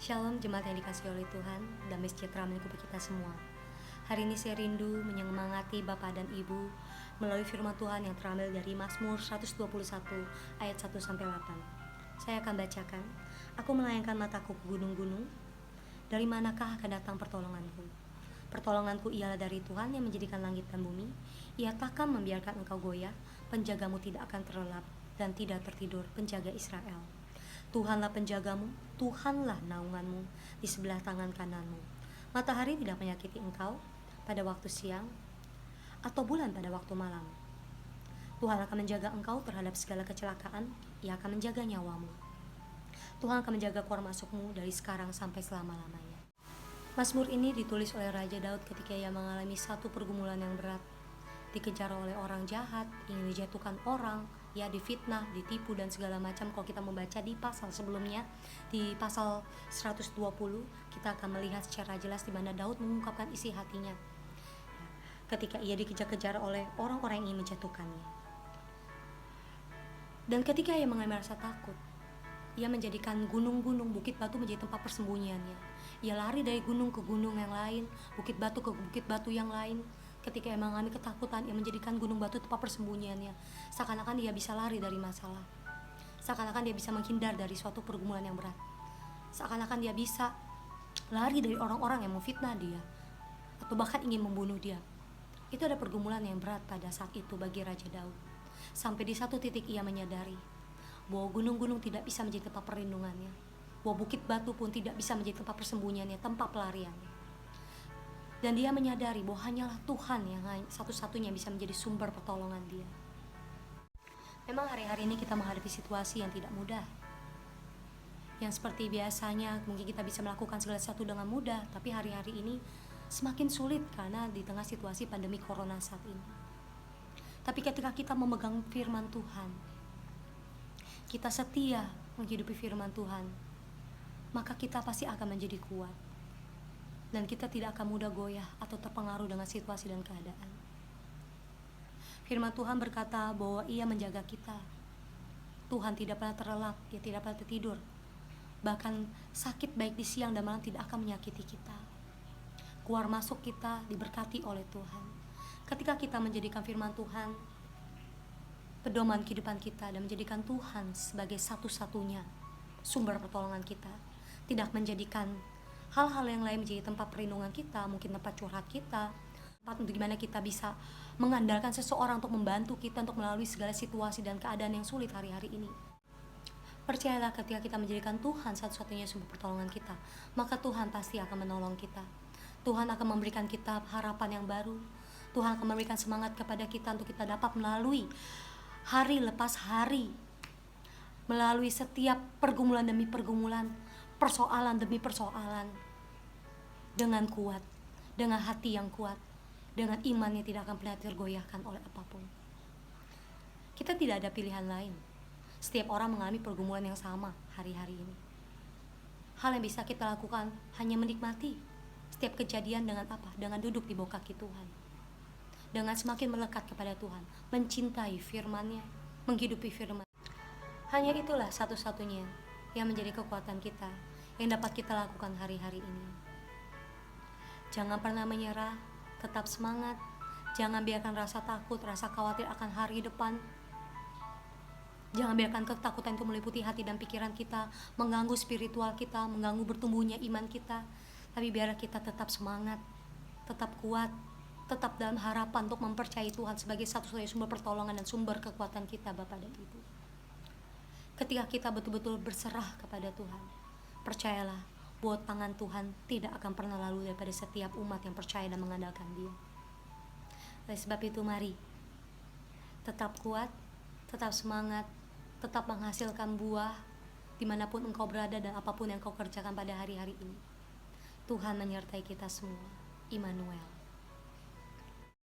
Shalom jemaat yang dikasihi oleh Tuhan, damai sejahtera melingkupi kita semua. Hari ini saya rindu menyemangati Bapak dan Ibu melalui firman Tuhan yang terambil dari Mazmur 121 ayat 1-8. Saya akan bacakan. Aku melayangkan mataku ke gunung-gunung, dari manakah akan datang pertolonganku? Pertolonganku ialah dari Tuhan yang menjadikan langit dan bumi. Ia takkan membiarkan engkau goyah, penjagamu tidak akan terlelap dan tidak tertidur, penjaga Israel. Tuhanlah penjagamu, Tuhanlah naunganmu di sebelah tangan kananmu. Matahari tidak menyakiti engkau pada waktu siang, atau bulan pada waktu malam. Tuhan akan menjaga engkau terhadap segala kecelakaan, Ia akan menjaga nyawamu. Tuhan akan menjaga keluar masukmu dari sekarang sampai selama-lamanya. Mazmur ini ditulis oleh Raja Daud ketika ia mengalami satu pergumulan yang berat. Dikejar oleh orang jahat, ingin dijatuhkan orang, ya difitnah, ditipu dan segala macam. Kalau kita membaca di pasal sebelumnya, di pasal 120, kita akan melihat secara jelas di mana Daud mengungkapkan isi hatinya ketika ia dikejar-kejar oleh orang-orang yang ingin menjatuhkannya. Dan ketika ia mengalami rasa takut, ia menjadikan gunung-gunung, bukit batu menjadi tempat persembunyiannya. Ia lari dari gunung ke gunung yang lain, bukit batu ke bukit batu yang lain. Ketika ia mengalami ketakutan, ia menjadikan gunung batu tempat persembunyiannya. Seakan-akan dia bisa lari dari masalah. Seakan-akan dia bisa menghindar dari suatu pergumulan yang berat. Seakan-akan dia bisa lari dari orang-orang yang memfitnah dia, atau bahkan ingin membunuh dia. Itu ada pergumulan yang berat pada saat itu bagi Raja Daud. Sampai di satu titik ia menyadari bahwa gunung-gunung tidak bisa menjadi tempat perlindungannya, bahwa bukit batu pun tidak bisa menjadi tempat persembunyiannya, tempat pelariannya. Dan dia menyadari bahwa hanyalah Tuhan yang satu-satunya bisa menjadi sumber pertolongan dia. Memang hari-hari ini kita menghadapi situasi yang tidak mudah, yang seperti biasanya mungkin kita bisa melakukan segala sesuatu dengan mudah, tapi hari-hari ini semakin sulit karena di tengah situasi pandemi corona saat ini. Tapi ketika kita memegang firman Tuhan, kita setia menghidupi firman Tuhan, maka kita pasti akan menjadi kuat. Dan kita tidak akan mudah goyah atau terpengaruh dengan situasi dan keadaan. Firman Tuhan berkata bahwa Ia menjaga kita. Tuhan tidak pernah terlelap, Ia tidak pernah tertidur. Bahkan sakit baik di siang dan malam tidak akan menyakiti kita. Keluar masuk kita diberkati oleh Tuhan. Ketika kita menjadikan firman Tuhan pedoman kehidupan kita dan menjadikan Tuhan sebagai satu-satunya sumber pertolongan kita, tidak menjadikan hal-hal yang lain menjadi tempat perlindungan kita, mungkin tempat curhat kita, tempat untuk gimana kita bisa mengandalkan seseorang untuk membantu kita untuk melalui segala situasi dan keadaan yang sulit hari-hari ini. Percayalah, ketika kita menjadikan Tuhan satu-satunya sumber pertolongan kita, maka Tuhan pasti akan menolong kita. Tuhan akan memberikan kita harapan yang baru. Tuhan akan memberikan semangat kepada kita untuk kita dapat melalui hari lepas hari, melalui setiap pergumulan demi pergumulan, persoalan demi persoalan, dengan kuat, dengan hati yang kuat, dengan iman yang tidak akan pernah tergoyahkan oleh apapun. Kita tidak ada pilihan lain. Setiap orang mengalami pergumulan yang sama hari-hari ini. Hal yang bisa kita lakukan hanya menikmati setiap kejadian dengan apa? Dengan duduk di bawah kaki Tuhan, dengan semakin melekat kepada Tuhan, mencintai firman-Nya, menghidupi firman. Hanya itulah satu-satunya yang menjadi kekuatan kita, yang dapat kita lakukan hari-hari ini. Jangan pernah menyerah, tetap semangat. Jangan biarkan rasa takut, rasa khawatir akan hari depan. Jangan biarkan ketakutan itu meliputi hati dan pikiran kita, mengganggu spiritual kita, mengganggu bertumbuhnya iman kita. Tapi biarlah kita tetap semangat, tetap kuat, tetap dalam harapan untuk mempercayai Tuhan sebagai satu-satunya sumber pertolongan dan sumber kekuatan kita, Bapak dan Ibu. Ketika kita betul-betul berserah kepada Tuhan, percayalah bahwa tangan Tuhan tidak akan pernah lalu daripada setiap umat yang percaya dan mengandalkan Dia. Oleh sebab itu, mari tetap kuat, tetap semangat, tetap menghasilkan buah dimanapun engkau berada dan apapun yang kau kerjakan pada hari-hari ini. Tuhan menyertai kita semua. Immanuel.